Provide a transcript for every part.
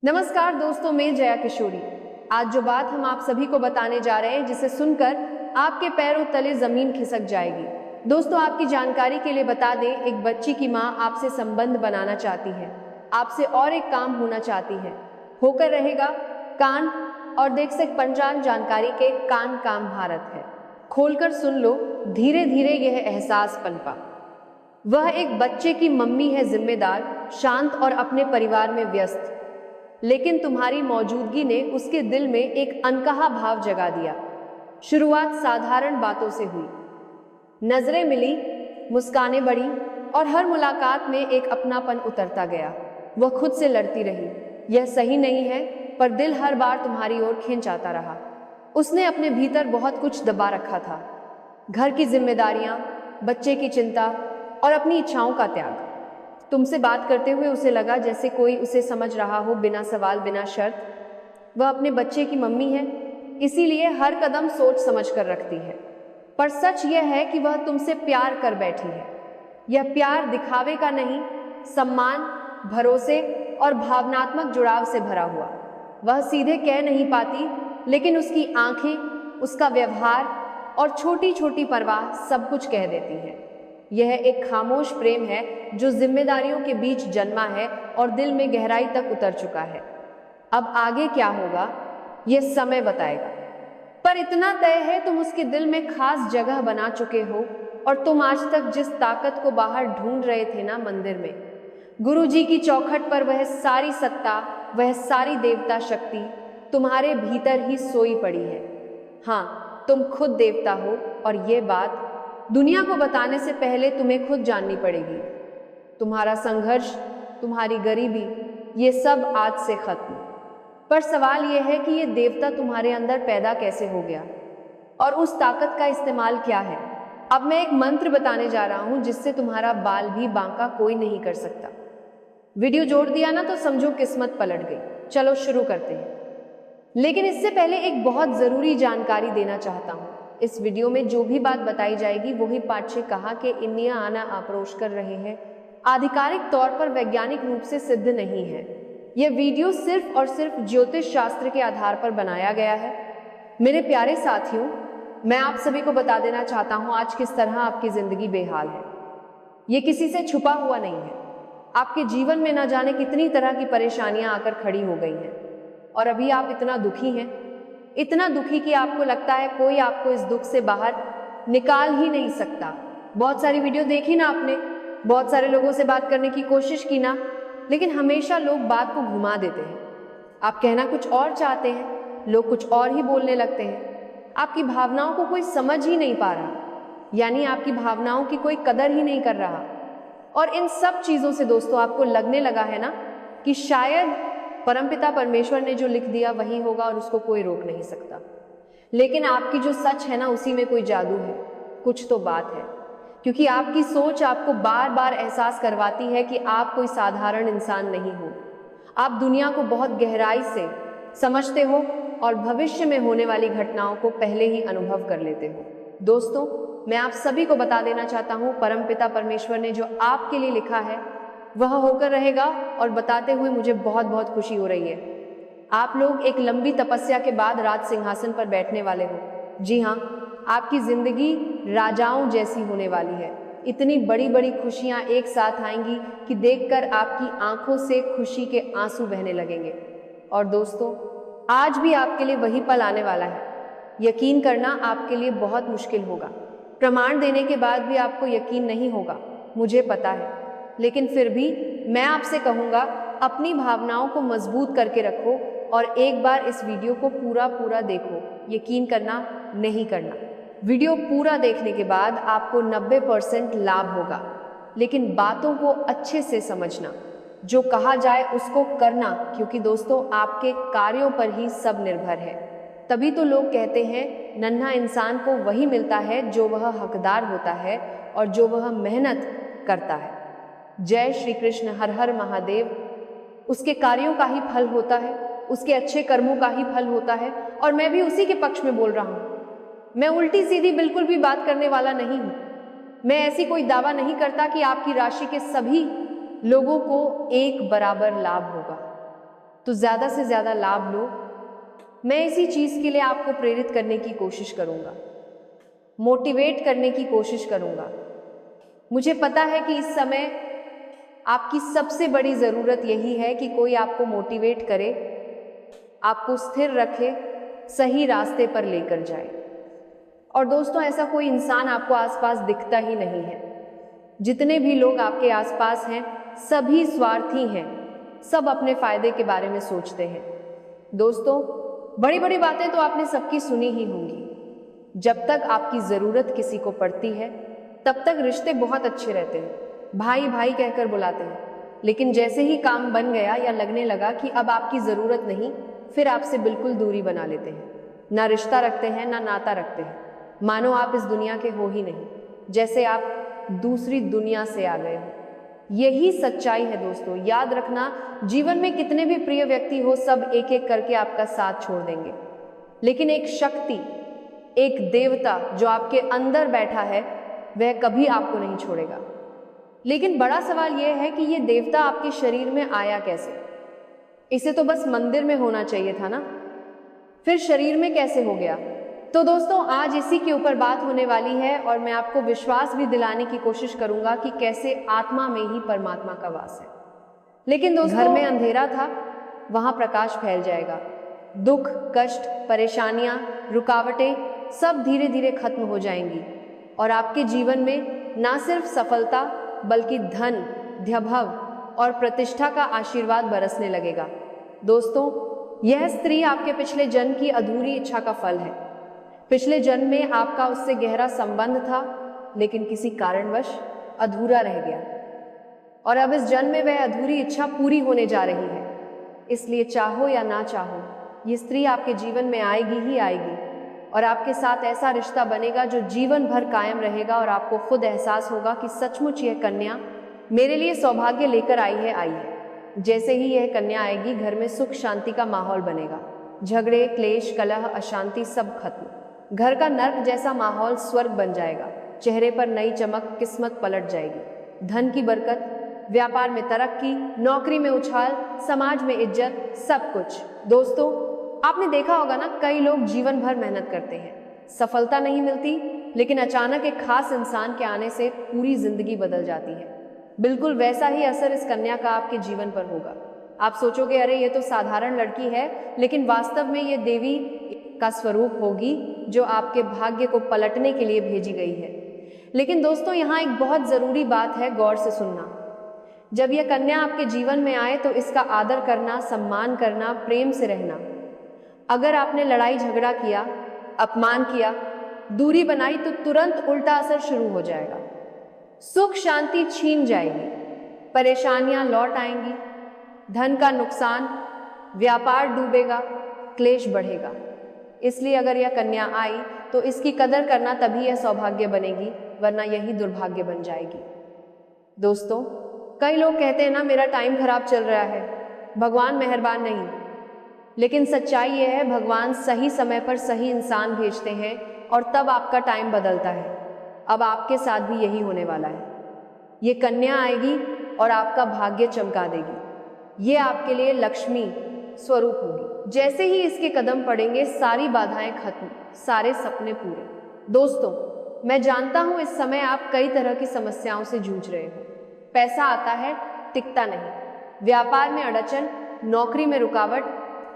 नमस्कार दोस्तों, मैं जया किशोरी। आज जो बात हम आप सभी को बताने जा रहे हैं, जिसे सुनकर आपके पैरों तले जमीन खिसक जाएगी। दोस्तों, आपकी जानकारी के लिए बता दें, एक बच्ची की माँ आपसे संबंध बनाना चाहती है, आपसे और एक काम होना चाहती है। होकर रहेगा कान और देख सक पंचांग जानकारी के कान काम भारत है। खोलकर सुन लो, धीरे धीरे यह एहसास पनपा। वह एक बच्चे की मम्मी है, जिम्मेदार, शांत और अपने परिवार में व्यस्त। लेकिन तुम्हारी मौजूदगी ने उसके दिल में एक अनकहा भाव जगा दिया। शुरुआत साधारण बातों से हुई। नजरें मिली, मुस्कानें बढ़ी और हर मुलाकात में एक अपनापन उतरता गया। वह खुद से लड़ती रही, यह सही नहीं है, पर दिल हर बार तुम्हारी ओर खींच आता रहा। उसने अपने भीतर बहुत कुछ दबा रखा था, घर की जिम्मेदारियां, बच्चे की चिंता और अपनी इच्छाओं का त्याग। तुमसे बात करते हुए उसे लगा जैसे कोई उसे समझ रहा हो, बिना सवाल, बिना शर्त। वह अपने बच्चे की मम्मी है, इसीलिए हर कदम सोच समझ कर रखती है। पर सच यह है कि वह तुमसे प्यार कर बैठी है। यह प्यार दिखावे का नहीं, सम्मान, भरोसे और भावनात्मक जुड़ाव से भरा हुआ। वह सीधे कह नहीं पाती, लेकिन उसकी आंखें, उसका व्यवहार और छोटी छोटी परवाह सब कुछ कह देती हैं। यह एक खामोश प्रेम है जो जिम्मेदारियों के बीच जन्मा है और दिल में गहराई तक उतर चुका है। अब आगे क्या होगा, यह समय बताएगा। पर इतना तय है, तुम उसके दिल में खास जगह बना चुके हो। और तुम आज तक जिस ताकत को बाहर ढूंढ रहे थे ना, मंदिर में, गुरुजी की चौखट पर, वह सारी सत्ता, वह सारी देवता शक्ति तुम्हारे भीतर ही सोई पड़ी है। हाँ, तुम खुद देवता हो, और ये बात दुनिया को बताने से पहले तुम्हें खुद जाननी पड़ेगी। तुम्हारा संघर्ष, तुम्हारी गरीबी, ये सब आज से खत्म। पर सवाल यह है कि ये देवता तुम्हारे अंदर पैदा कैसे हो गया, और उस ताकत का इस्तेमाल क्या है। अब मैं एक मंत्र बताने जा रहा हूं, जिससे तुम्हारा बाल भी बांका कोई नहीं कर सकता। वीडियो जोड़ दिया ना तो समझो किस्मत पलट गई। चलो शुरू करते हैं, लेकिन इससे पहले एक बहुत जरूरी जानकारी देना चाहता हूं। इस वीडियो में जो भी बात बताई जाएगी वही पाठ्य कहा के इन्निया आना अप्रोच कर रहे हैं, आधिकारिक तौर पर वैज्ञानिक रूप से सिद्ध नहीं है। यह वीडियो सिर्फ और सिर्फ ज्योतिष शास्त्र के आधार पर बनाया गया है। मेरे प्यारे साथियों, मैं आप सभी को बता देना चाहता हूं आज किस तरह आपकी जिंदगी बेहाल है। ये किसी से छुपा हुआ नहीं है। आपके जीवन में न जाने कितनी तरह की परेशानियां आकर खड़ी हो गई हैं, और अभी आप इतना दुखी हैं, इतना दुखी कि आपको लगता है कोई आपको इस दुख से बाहर निकाल ही नहीं सकता। बहुत सारी वीडियो देखी ना आपने, बहुत सारे लोगों से बात करने की कोशिश की ना, लेकिन हमेशा लोग बात को घुमा देते हैं। आप कहना कुछ और चाहते हैं, लोग कुछ और ही बोलने लगते हैं। आपकी भावनाओं को कोई समझ ही नहीं पा रहा, यानी आपकी भावनाओं की कोई कदर ही नहीं कर रहा। और इन सब चीजों से दोस्तों आपको लगने लगा है ना कि शायद परमपिता परमेश्वर ने जो लिख दिया वही होगा और उसको कोई रोक नहीं सकता। लेकिन आपकी जो सच है ना, उसी में कोई जादू है, कुछ तो बात है। क्योंकि आपकी सोच आपको बार बार एहसास करवाती है कि आप कोई साधारण इंसान नहीं हो। आप दुनिया को बहुत गहराई से समझते हो और भविष्य में होने वाली घटनाओं को पहले ही अनुभव कर लेते हो। दोस्तों, मैं आप सभी को बता देना चाहता हूँ, परमपिता परमेश्वर ने जो आपके लिए लिखा है वह होकर रहेगा। और बताते हुए मुझे बहुत बहुत खुशी हो रही है। आप लोग एक लंबी तपस्या के बाद राज सिंहासन पर बैठने वाले हो। जी हाँ, आपकी जिंदगी राजाओं जैसी होने वाली है। इतनी बड़ी बड़ी खुशियां एक साथ आएंगी कि देखकर आपकी आंखों से खुशी के आंसू बहने लगेंगे। और दोस्तों, आज भी आपके लिए वही पल आने वाला है। यकीन करना आपके लिए बहुत मुश्किल होगा। प्रमाण देने के बाद भी आपको यकीन नहीं होगा, मुझे पता है। लेकिन फिर भी मैं आपसे कहूँगा, अपनी भावनाओं को मजबूत करके रखो और एक बार इस वीडियो को पूरा देखो। यकीन करना, नहीं करना। वीडियो पूरा देखने के बाद आपको 90% लाभ होगा, लेकिन बातों को अच्छे से समझना, जो कहा जाए उसको करना, क्योंकि दोस्तों आपके कार्यों पर ही सब निर्भर है। तभी तो लोग कहते हैं, नन्हा इंसान को वही मिलता है जो वह हकदार होता है और जो वह मेहनत करता है। जय श्री कृष्ण, हर हर महादेव। उसके कार्यों का ही फल होता है, उसके अच्छे कर्मों का ही फल होता है, और मैं भी उसी के पक्ष में बोल रहा हूं। मैं उल्टी सीधी बिल्कुल भी बात करने वाला नहीं हूं। मैं ऐसी कोई दावा नहीं करता कि आपकी राशि के सभी लोगों को एक बराबर लाभ होगा। तो ज़्यादा से ज़्यादा लाभ लो। मैं इसी चीज़ के लिए आपको प्रेरित करने की कोशिश करूँगा, मोटिवेट करने की कोशिश करूँगा। मुझे पता है कि इस समय आपकी सबसे बड़ी ज़रूरत यही है कि कोई आपको मोटिवेट करे, आपको स्थिर रखे, सही रास्ते पर लेकर जाए। और दोस्तों, ऐसा कोई इंसान आपको आसपास दिखता ही नहीं है। जितने भी लोग आपके आसपास हैं सभी स्वार्थी हैं, सब अपने फायदे के बारे में सोचते हैं। दोस्तों, बड़ी बड़ी बातें तो आपने सबकी सुनी ही होंगी। जब तक आपकी ज़रूरत किसी को पड़ती है तब तक रिश्ते बहुत अच्छे रहते हैं, भाई भाई कहकर बुलाते हैं। लेकिन जैसे ही काम बन गया या लगने लगा कि अब आपकी ज़रूरत नहीं, फिर आपसे बिल्कुल दूरी बना लेते हैं। ना रिश्ता रखते हैं, ना नाता रखते हैं। मानो आप इस दुनिया के हो ही नहीं, जैसे आप दूसरी दुनिया से आ गए हो। यही सच्चाई है दोस्तों। याद रखना, जीवन में कितने भी प्रिय व्यक्ति हो, सब एक एक करके आपका साथ छोड़ देंगे, लेकिन एक शक्ति, एक देवता जो आपके अंदर बैठा है, वह कभी आपको नहीं छोड़ेगा। लेकिन बड़ा सवाल यह है कि यह देवता आपके शरीर में आया कैसे? इसे तो बस मंदिर में होना चाहिए था ना, फिर शरीर में कैसे हो गया? तो दोस्तों, आज इसी के ऊपर बात होने वाली है और मैं आपको विश्वास भी दिलाने की कोशिश करूंगा कि कैसे आत्मा में ही परमात्मा का वास है। लेकिन दोस्तों, घर में अंधेरा था, वहां प्रकाश फैल जाएगा। दुख, कष्ट, परेशानियां, रुकावटें सब धीरे धीरे खत्म हो जाएंगी और आपके जीवन में ना सिर्फ सफलता बल्कि धन, वैभव और प्रतिष्ठा का आशीर्वाद बरसने लगेगा। दोस्तों, यह स्त्री आपके पिछले जन्म की अधूरी इच्छा का फल है। पिछले जन्म में आपका उससे गहरा संबंध था, लेकिन किसी कारणवश अधूरा रह गया और अब इस जन्म में वह अधूरी इच्छा पूरी होने जा रही है। इसलिए चाहो या ना चाहो, ये स्त्री आपके जीवन में आएगी ही आएगी और आपके साथ ऐसा रिश्ता बनेगा जो जीवन भर कायम रहेगा और आपको खुद एहसास होगा कि सचमुच यह कन्या मेरे लिए सौभाग्य लेकर आई है। जैसे ही यह कन्या आएगी, घर में सुख शांति का माहौल बनेगा। झगड़े, क्लेश, कलह, अशांति सब खत्म। घर का नर्क जैसा माहौल स्वर्ग बन जाएगा। चेहरे पर नई चमक, किस्मत पलट जाएगी। धन की बरकत, व्यापार में तरक्की, नौकरी में उछाल, समाज में इज्जत, सब कुछ। दोस्तों, आपने देखा होगा ना, कई लोग जीवन भर मेहनत करते हैं, सफलता नहीं मिलती, लेकिन अचानक एक खास इंसान के आने से पूरी जिंदगी बदल जाती है। बिल्कुल वैसा ही असर इस कन्या का आपके जीवन पर होगा। आप सोचोगे, अरे ये तो साधारण लड़की है, लेकिन वास्तव में ये देवी का स्वरूप होगी जो आपके भाग्य को पलटने के लिए भेजी गई है। लेकिन दोस्तों, यहाँ एक बहुत जरूरी बात है, गौर से सुनना। जब यह कन्या आपके जीवन में आए तो इसका आदर करना, सम्मान करना, प्रेम से रहना। अगर आपने लड़ाई झगड़ा किया, अपमान किया, दूरी बनाई, तो तुरंत उल्टा असर शुरू हो जाएगा। सुख शांति छीन जाएगी, परेशानियां लौट आएंगी, धन का नुकसान, व्यापार डूबेगा, क्लेश बढ़ेगा। इसलिए अगर यह कन्या आई तो इसकी कदर करना, तभी यह सौभाग्य बनेगी, वरना यही दुर्भाग्य बन जाएगी। दोस्तों, कई लोग कहते हैं ना, मेरा टाइम खराब चल रहा है, भगवान मेहरबान नहीं। लेकिन सच्चाई यह है, भगवान सही समय पर सही इंसान भेजते हैं और तब आपका टाइम बदलता है। अब आपके साथ भी यही होने वाला है। ये कन्या आएगी और आपका भाग्य चमका देगी। ये आपके लिए लक्ष्मी स्वरूप होगी। जैसे ही इसके कदम पड़ेंगे, सारी बाधाएं खत्म, सारे सपने पूरे। दोस्तों, मैं जानता हूं इस समय आप कई तरह की समस्याओं से जूझ रहे हो। पैसा आता है, टिकता नहीं, व्यापार में अड़चन, नौकरी में रुकावट,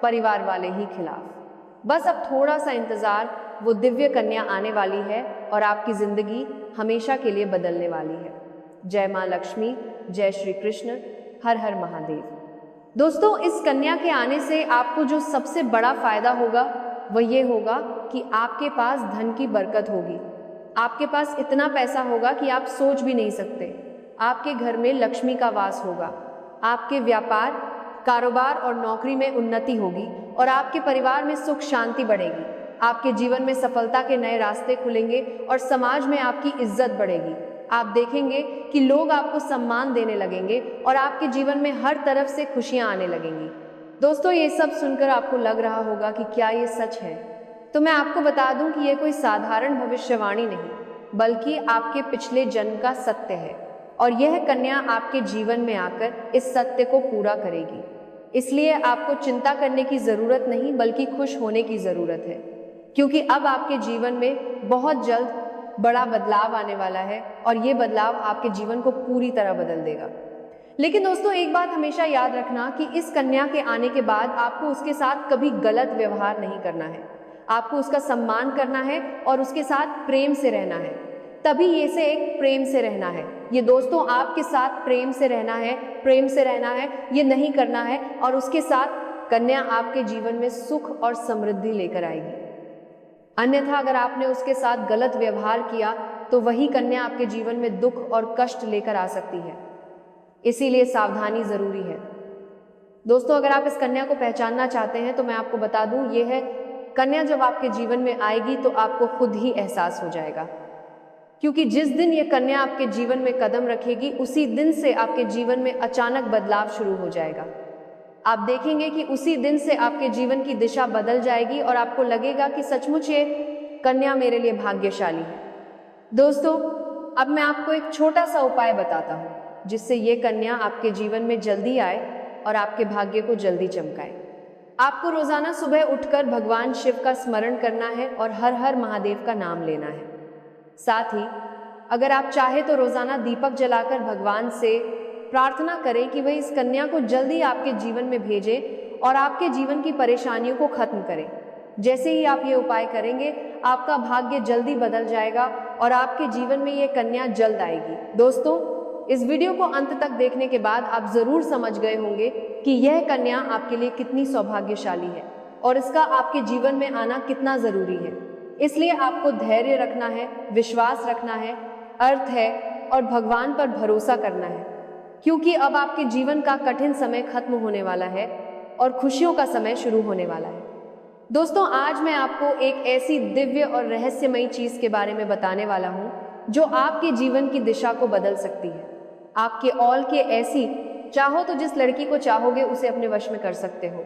परिवार वाले ही खिलाफ। बस अब थोड़ा सा इंतजार, वो दिव्य कन्या आने वाली है और आपकी जिंदगी हमेशा के लिए बदलने वाली है। जय मां लक्ष्मी, जय श्री कृष्ण, हर हर महादेव। दोस्तों, इस कन्या के आने से आपको जो सबसे बड़ा फायदा होगा वह ये होगा कि आपके पास धन की बरकत होगी। आपके पास इतना पैसा होगा कि आप सोच भी नहीं सकते। आपके घर में लक्ष्मी का वास होगा। आपके व्यापार, कारोबार और नौकरी में उन्नति होगी और आपके परिवार में सुख शांति बढ़ेगी। आपके जीवन में सफलता के नए रास्ते खुलेंगे और समाज में आपकी इज्जत बढ़ेगी। आप देखेंगे कि लोग आपको सम्मान देने लगेंगे और आपके जीवन में हर तरफ से खुशियां आने लगेंगी। दोस्तों, ये सब सुनकर आपको लग रहा होगा कि क्या ये सच है? तो मैं आपको बता दूं कि यह कोई साधारण भविष्यवाणी नहीं, बल्कि आपके पिछले जन्म का सत्य है और यह कन्या आपके जीवन में आकर इस सत्य को पूरा करेगी। इसलिए आपको चिंता करने की ज़रूरत नहीं बल्कि खुश होने की ज़रूरत है, क्योंकि अब आपके जीवन में बहुत जल्द बड़ा बदलाव आने वाला है और ये बदलाव आपके जीवन को पूरी तरह बदल देगा। लेकिन दोस्तों, एक बात हमेशा याद रखना कि इस कन्या के आने के बाद आपको उसके साथ कभी गलत व्यवहार नहीं करना है। आपको उसका सम्मान करना है और उसके साथ प्रेम से रहना है। तभी ये से एक प्रेम से रहना है। ये दोस्तों आपके साथ प्रेम से रहना है, प्रेम से रहना है, ये नहीं करना है और उसके साथ कन्या आपके जीवन में सुख और समृद्धि लेकर आएगी। अन्यथा अगर आपने उसके साथ गलत व्यवहार किया तो वही कन्या आपके जीवन में दुख और कष्ट लेकर आ सकती है। इसीलिए सावधानी जरूरी है। दोस्तों, अगर आप इस कन्या को पहचानना चाहते हैं तो मैं आपको बता दूं, ये है कन्या। जब आपके जीवन में आएगी तो आपको खुद ही एहसास हो जाएगा, क्योंकि जिस दिन ये कन्या आपके जीवन में कदम रखेगी उसी दिन से आपके जीवन में अचानक बदलाव शुरू हो जाएगा। आप देखेंगे कि उसी दिन से आपके जीवन की दिशा बदल जाएगी और आपको लगेगा कि सचमुच ये कन्या मेरे लिए भाग्यशाली है। दोस्तों, अब मैं आपको एक छोटा सा उपाय बताता हूँ जिससे ये कन्या आपके जीवन में जल्दी आए और आपके भाग्य को जल्दी चमकाए। आपको रोजाना सुबह उठकर भगवान शिव का स्मरण करना है और हर हर महादेव का नाम लेना है। साथ ही अगर आप चाहे तो रोजाना दीपक जलाकर भगवान से प्रार्थना करें कि वह इस कन्या को जल्दी आपके जीवन में भेजे और आपके जीवन की परेशानियों को खत्म करें। जैसे ही आप ये उपाय करेंगे, आपका भाग्य जल्दी बदल जाएगा और आपके जीवन में ये कन्या जल्द आएगी। दोस्तों, इस वीडियो को अंत तक देखने के बाद आप जरूर समझ गए होंगे कि यह कन्या आपके लिए कितनी सौभाग्यशाली है और इसका आपके जीवन में आना कितना जरूरी है। इसलिए आपको धैर्य रखना है, विश्वास रखना है, अर्थ है और भगवान पर भरोसा करना है, क्योंकि अब आपके जीवन का कठिन समय खत्म होने वाला है और खुशियों का समय शुरू होने वाला है। दोस्तों, आज मैं आपको एक ऐसी दिव्य और रहस्यमयी चीज के बारे में बताने वाला हूं जो आपके जीवन की दिशा को बदल सकती है। आपके ऑल के ऐसी, चाहो तो जिस लड़की को चाहोगे उसे अपने वश में कर सकते हो।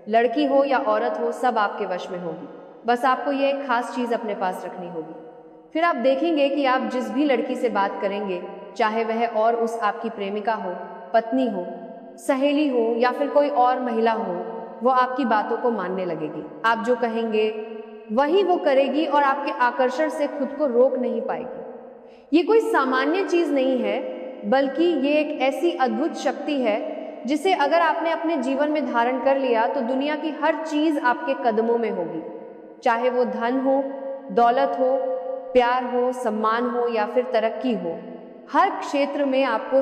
लड़की हो या औरत हो, सब आपके वश में होगी। बस आपको ये एक खास चीज अपने पास रखनी होगी। फिर आप देखेंगे कि आप जिस भी लड़की से बात करेंगे, चाहे वह और उस आपकी प्रेमिका हो, पत्नी हो, सहेली हो या फिर कोई और महिला हो, वो आपकी बातों को मानने लगेगी। आप जो कहेंगे वही वो करेगी और आपके आकर्षण से खुद को रोक नहीं पाएगी। ये कोई सामान्य चीज नहीं है, बल्कि ये एक ऐसी अद्भुत शक्ति है जिसे अगर आपने अपने जीवन में धारण कर लिया तो दुनिया की हर चीज आपके कदमों में होगी। चाहे वो धन हो, दौलत हो, प्यार हो, सम्मान हो या फिर तरक्की हो, हर क्षेत्र में आपको